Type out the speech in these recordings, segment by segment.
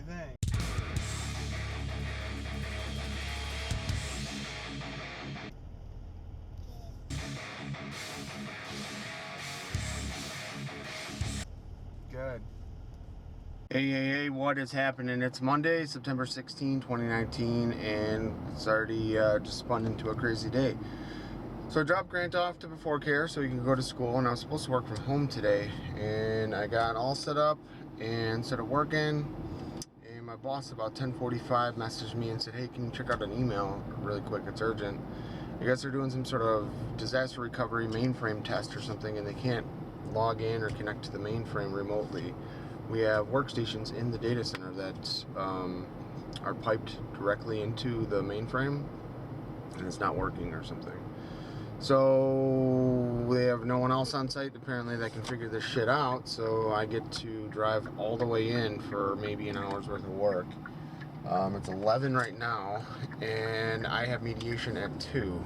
you think? Good. Hey, what is happening? It's Monday, September 16, 2019, and it's already just spun into a crazy day. So I dropped Grant off to Before Care so he can go to school, and I was supposed to work from home today, and I got all set up and started working, and my boss about 10:45 messaged me and said, hey, can you check out an email really quick, it's urgent. I guess they're doing some sort of disaster recovery mainframe test or something, and they can't log in or connect to the mainframe remotely. We have workstations in the data center that are piped directly into the mainframe, and it's not working or something. So they have no one else on site apparently that can figure this shit out, so I get to drive all the way in for maybe an hour's worth of work. It's 11 right now, and I have mediation at 2.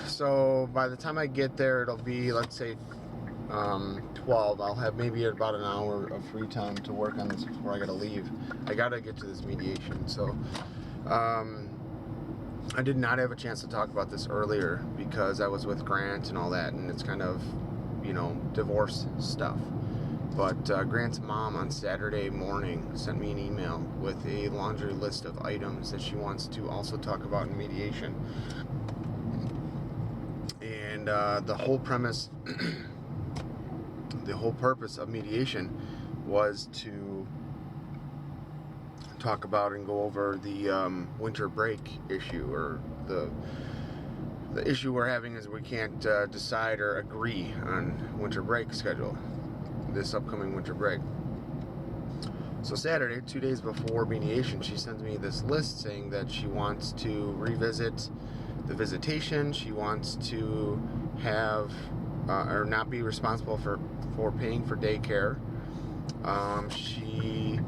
So by the time I get there, it'll be, let's say, 12. I'll have maybe about an hour of free time to work on this before I gotta leave. I gotta get to this mediation. So I did not have a chance to talk about this earlier because I was with Grant and all that, and it's kind of, you know, divorce stuff. But Grant's mom on Saturday morning sent me an email with a laundry list of items that she wants to also talk about in mediation. And the whole premise, the whole purpose of mediation was to talk about and go over the winter break issue, or the issue we're having is we can't decide or agree on winter break schedule, this upcoming winter break. So Saturday, 2 days before mediation, she sends me this list saying that she wants to revisit the visitation. She wants to have or not be responsible for paying for daycare. She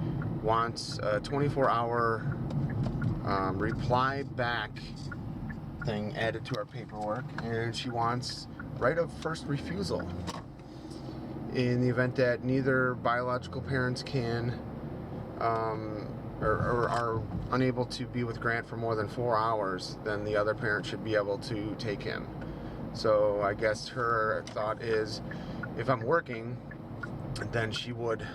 wants a 24-hour reply back thing added to our paperwork, and she wants right of first refusal in the event that neither biological parents can or are unable to be with Grant for more than 4 hours. Then the other parent should be able to take him. So I guess her thought is, if I'm working, then she would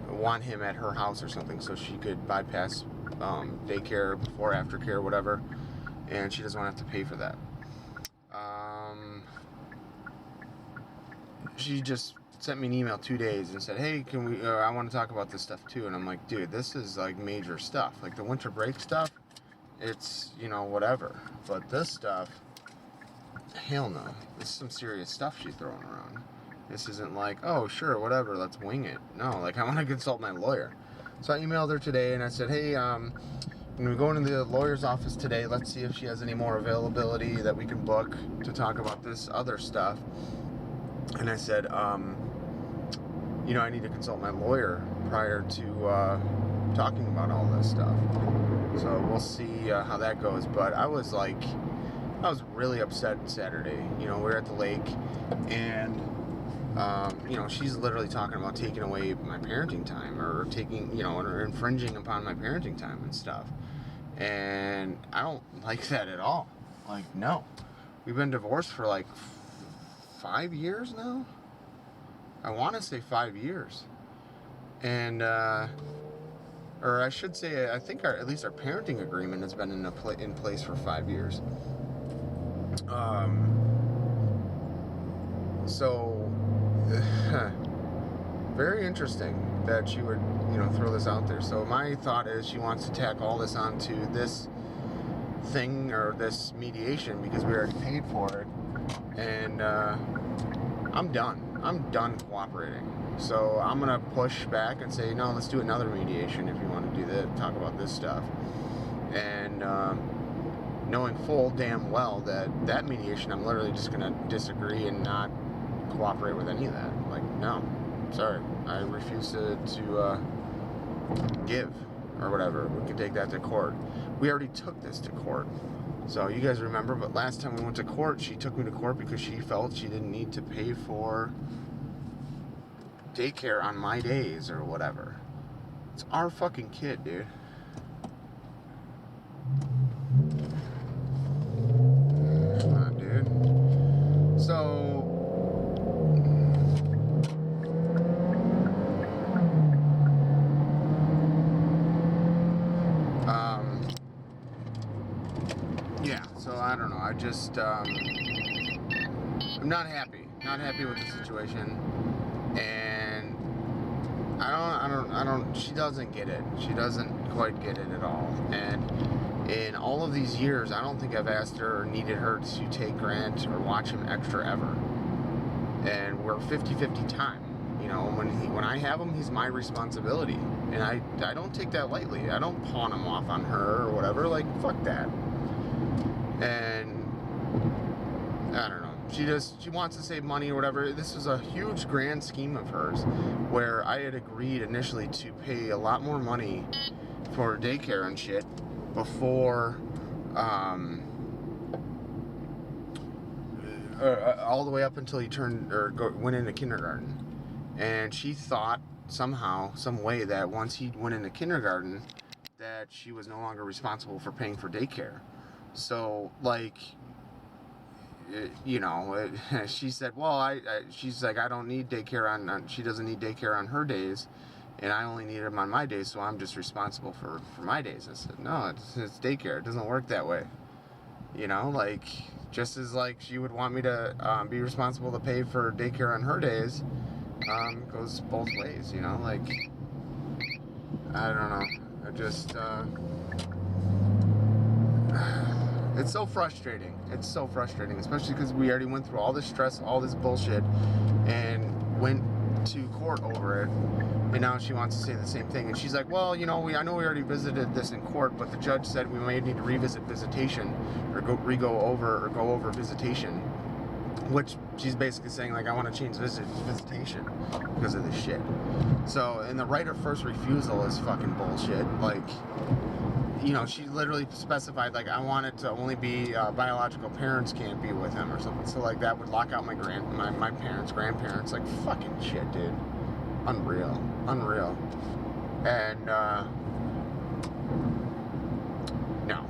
want him at her house or something, so she could bypass daycare, before, after care, whatever, and she doesn't want to have to pay for that. She just sent me an email 2 days and said, hey, can we, I want to talk about this stuff too. And I'm like, dude, this is like major stuff. Like the winter break stuff, it's, you know, whatever. But this stuff, hell no. This is some serious stuff she's throwing around. This isn't like, oh, sure, whatever, let's wing it. No, like, I want to consult my lawyer. So I emailed her today and I said, hey, I'm going to go into the lawyer's office today. Let's see if she has any more availability that we can book to talk about this other stuff. And I said, you know, I need to consult my lawyer prior to talking about all this stuff. So we'll see how that goes. But I was really upset Saturday. You know, we were at the lake, and you know, she's literally talking about taking away my parenting time, or taking, you know, or infringing upon my parenting time and stuff. And I don't like that at all. Like, no. We've been divorced for like 5 years now? I want to say 5 years. And, or I should say, I think at least our parenting agreement has been in place for 5 years. So, very interesting that she would, you know, throw this out there. So my thought is she wants to tack all this onto this thing, or this mediation, because we already paid for it. And I'm done cooperating. So I'm gonna push back and say, no, let's do another mediation if you want to do that, talk about this stuff. And knowing full damn well that mediation, I'm literally just gonna disagree and not cooperate with any of that. Like, no, sorry, I refuse to give, or whatever. We can take that to court. We already took this to court. So you guys remember, but last time we went to court, she took me to court because she felt she didn't need to pay for daycare on my days or whatever. It's our fucking kid, dude. Come on, dude. So, yeah, so I don't know. I just, I'm not happy. Not happy with the situation. And I don't, she doesn't get it. She doesn't quite get it at all. And in all of these years, I don't think I've asked her or needed her to take Grant or watch him extra ever. And we're 50-50 time. You know, when I have him, he's my responsibility. And I don't take that lightly. I don't pawn him off on her or whatever. Like, fuck that. And I don't know. She wants to save money or whatever. This is a huge grand scheme of hers where I had agreed initially to pay a lot more money for daycare and shit before all the way up until he went into kindergarten. And she thought somehow, some way, that once he went into kindergarten that she was no longer responsible for paying for daycare. So, like, you know, she said, well, she's like, I don't need daycare she doesn't need daycare on her days, and I only need him on my days, so I'm just responsible for my days. I said, no, it's daycare. It doesn't work that way. You know, like, just as, like, she would want me to be responsible to pay for daycare on her days, goes both ways, you know, like, I don't know. I just, it's so frustrating. It's so frustrating, especially because we already went through all this stress, all this bullshit, and went to court over it. And now she wants to say the same thing. And she's like, well, you know, I know we already visited this in court, but the judge said we may need to revisit visitation or go over visitation. Which she's basically saying, like, I want to change visitation because of this shit. So, and the right of first refusal is fucking bullshit. Like, you know, she literally specified, like, I want it to only be biological parents can't be with him or something. So, like, that would lock out my parents, grandparents. Like, fucking shit, dude. Unreal. And, no.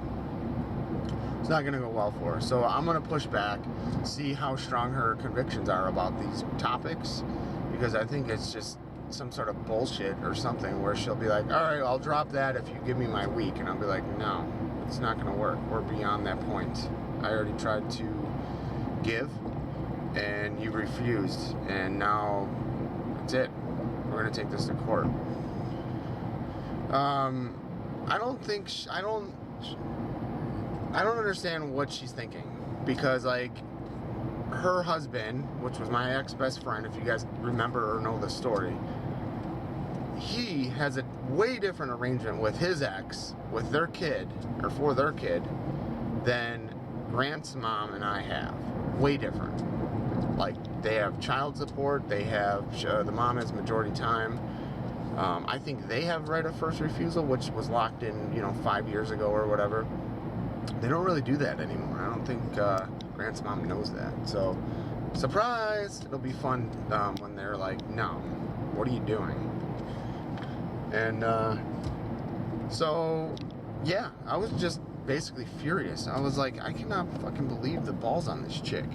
It's not going to go well for her. So I'm going to push back, see how strong her convictions are about these topics, because I think it's just some sort of bullshit or something where she'll be like, all right, I'll drop that if you give me my week. And I'll be like, no, it's not going to work. We're beyond that point. I already tried to give, and you refused, and now that's it. We're going to take this to court. I don't understand what she's thinking, because, like, her husband, which was my ex-best friend, if you guys remember or know the story, he has a way different arrangement with his ex, with their kid, or for their kid, than Grant's mom and I have. Way different. Like, they have child support, they have, the mom has majority time. I think they have right of first refusal, which was locked in, 5 years ago or whatever. They don't really do that anymore. I don't think Grant's mom knows that. So, surprise! It'll be fun when they're like, no, what are you doing? And so, yeah, I was just basically furious. I was like, I cannot fucking believe the balls on this chick.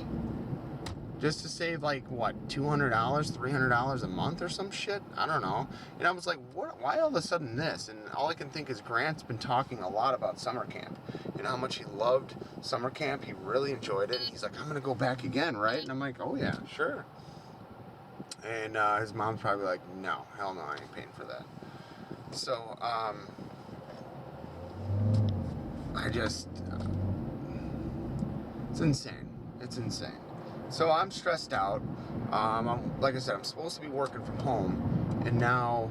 Just to save, like, what, $200, $300 a month or some shit? I don't know. And I was like, what? Why all of a sudden this? And all I can think is Grant's been talking a lot about summer camp. And how much he loved summer camp. He really enjoyed it. And he's like, I'm going to go back again, right? And I'm like, oh, yeah, sure. And his mom's probably like, no, hell no, I ain't paying for that. So, I just, it's insane. It's insane. So I'm stressed out. Like I said, I'm supposed to be working from home, and now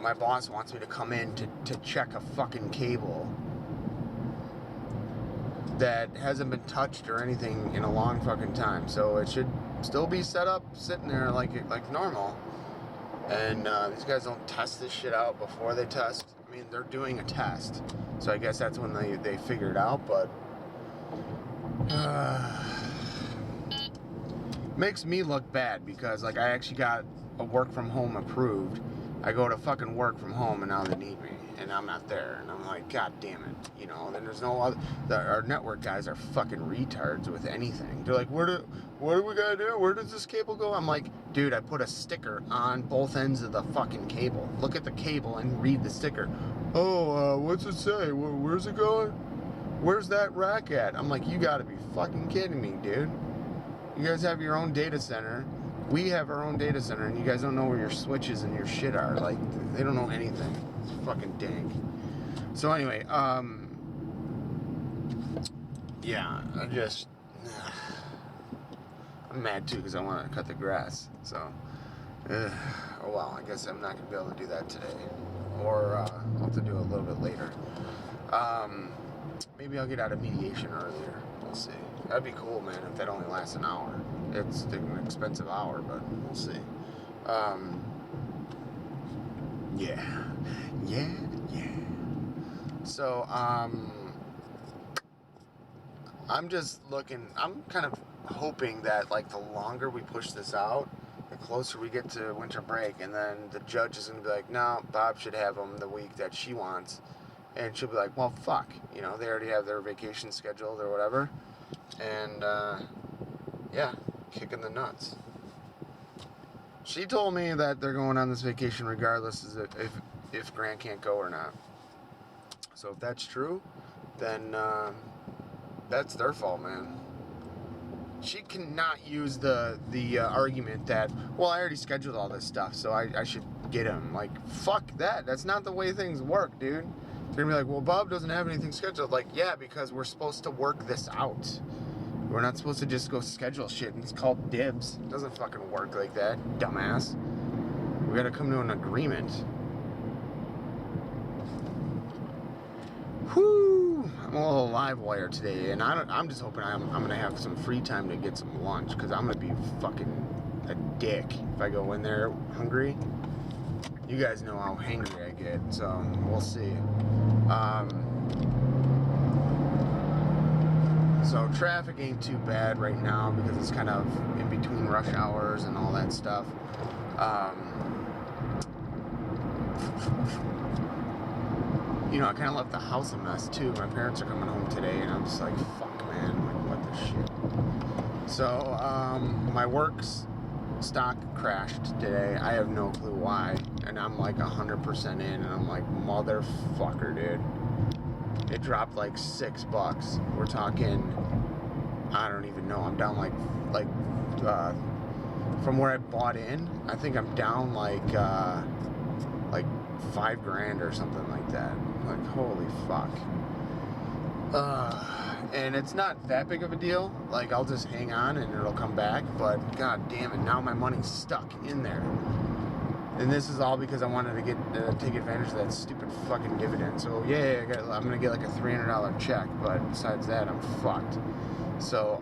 my boss wants me to come in to check a fucking cable that hasn't been touched or anything in a long fucking time. So it should still be set up, sitting there like normal. And these guys don't test this shit out before they test. I mean, they're doing a test, so I guess that's when they figure it out. But makes me look bad because like I actually got a work from home approved. I go to fucking work from home and now they need me and I'm not there and I'm like, god damn it, you know. Then there's no other. Our network guys are fucking retards with anything. They're like, what do we gotta do? Where does this cable go? I'm like, dude, I put a sticker on both ends of the fucking cable. Look at the cable and read the sticker. Oh, what's it say? Where's it going? Where's that rack at? I'm like, you gotta be fucking kidding me, dude. You guys have your own data center. We have our own data center, and you guys don't know where your switches and your shit are. Like, they don't know anything. It's fucking dank. So anyway, yeah, I'm mad too because I want to cut the grass. So, oh well, I guess I'm not gonna be able to do that today, or I'll have to do it a little bit later. Maybe I'll get out of mediation earlier. We'll see. That'd be cool, man, if that only lasts an hour. It's an expensive hour, but we'll see. Yeah. So, I'm just looking, I'm kind of hoping that, like, the longer we push this out, the closer we get to winter break, and then the judge is going to be like, no, Bob should have them the week that she wants. And she'll be like, well, fuck, you know, they already have their vacation scheduled or whatever. And, yeah, kicking the nuts. She told me that they're going on this vacation regardless if Grant can't go or not. So if that's true, then that's their fault, man. She cannot use the argument that, well, I already scheduled all this stuff, so I should get him. Like, fuck that. That's not the way things work, dude. They're gonna be like, well, Bob doesn't have anything scheduled. Like, yeah, because we're supposed to work this out. We're not supposed to just go schedule shit, and it's called dibs. It doesn't fucking work like that, dumbass. We gotta come to an agreement. Whoo! I'm a little live wire today, and I'm just hoping I'm gonna have some free time to get some lunch, because I'm gonna be fucking a dick if I go in there hungry. You guys know how hangry I get, so we'll see. So traffic ain't too bad right now because it's kind of in between rush hours and all that stuff. You know, I kind of left the house a mess too. My parents are coming home today, and I'm just like, fuck, man, like, what the shit. So, my work's stock crashed today. I have no clue why, and I'm like 100% in, and I'm like, motherfucker, dude. It dropped like $6. We're talking, I don't even know. I'm down like from where I bought in, I think I'm down like $5,000 or something like that. Like, holy fuck. And it's not that big of a deal. Like, I'll just hang on and it'll come back. But god damn it, now my money's stuck in there. And this is all because I wanted to take advantage of that stupid fucking dividend. So yeah, I'm gonna get like a $300 check, but besides that, I'm fucked. So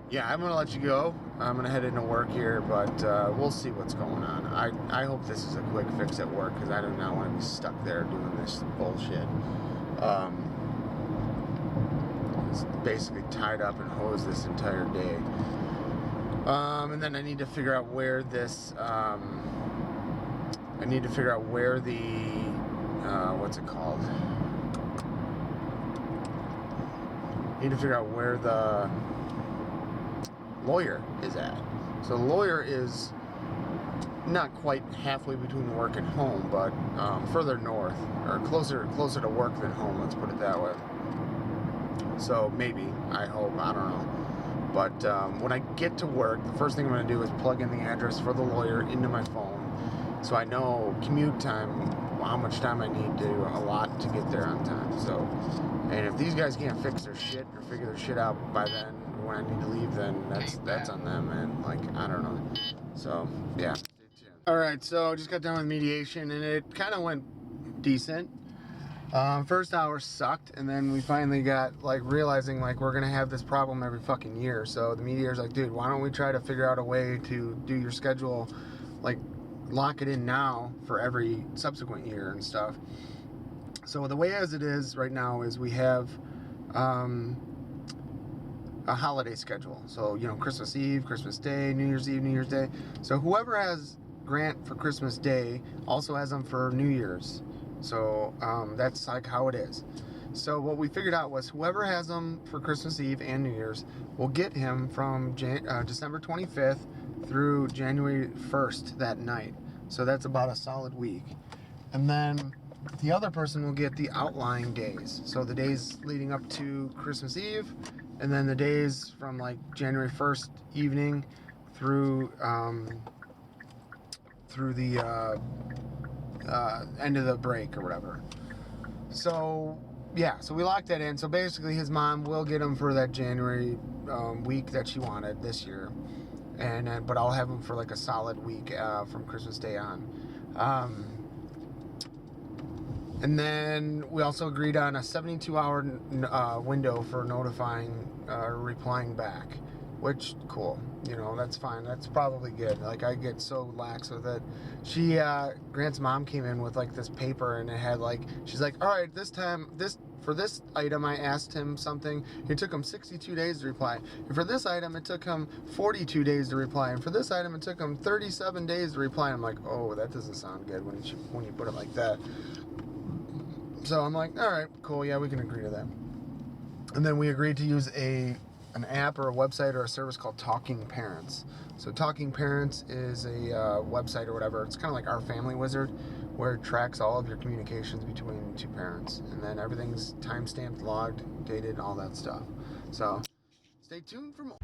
yeah, I'm gonna let you go. I'm gonna head into work here, but we'll see what's going on. I hope this is a quick fix at work because I do not want to be stuck there doing this bullshit. It's basically tied up and hosed this entire day. And then I need to figure out where this, I need to figure out where the, what's it called? I need to figure out where the lawyer is at. So the lawyer is not quite halfway between work and home, but further north, or closer to work than home, let's put it that way. So maybe, I hope, I don't know. But when I get to work, the first thing I'm going to do is plug in the address for the lawyer into my phone, so I know commute time, how much time I need to allot to get there on time. So, and if these guys can't fix their shit or figure their shit out by then, when I need to leave, then that's on them, man. Like, I don't know. So, yeah. Alright, so just got done with mediation, and it kind of went decent. First hour sucked, and then we finally got, like, realizing, like, we're gonna have this problem every fucking year. So the mediator's like, dude, why don't we try to figure out a way to do your schedule, like, lock it in now for every subsequent year and stuff. So the way as it is right now is we have a holiday schedule. So, Christmas Eve, Christmas Day, New Year's Eve, New Year's Day. So whoever has grant for Christmas Day also has them for New Year's. So that's like how it is. So what we figured out was whoever has them for Christmas Eve and New Year's will get him from December 25th through January 1st that night. So that's about a solid week. And then the other person will get the outlying days. So the days leading up to Christmas Eve, and then the days from like January 1st evening through the end of the break or whatever. So yeah, so we locked that in. So basically his mom will get him for that January week that she wanted this year, and then, but I'll have him for like a solid week from Christmas Day on. And then we also agreed on a 72-hour window for notifying or replying back, which, cool. That's fine. That's probably good. Like, I get so lax with it. Grant's mom came in with, like, this paper, and it had, like, she's like, all right, for this item, I asked him something. It took him 62 days to reply. And for this item, it took him 42 days to reply. And for this item, it took him 37 days to reply. And I'm like, oh, that doesn't sound good when you put it like that. So I'm like, all right, cool, yeah, we can agree to that. And then we agreed to use an app or a website or a service called Talking Parents. So Talking Parents is a website or whatever. It's kind of like Our Family Wizard, where it tracks all of your communications between two parents. And then everything's timestamped, logged, dated, all that stuff. So stay tuned for more.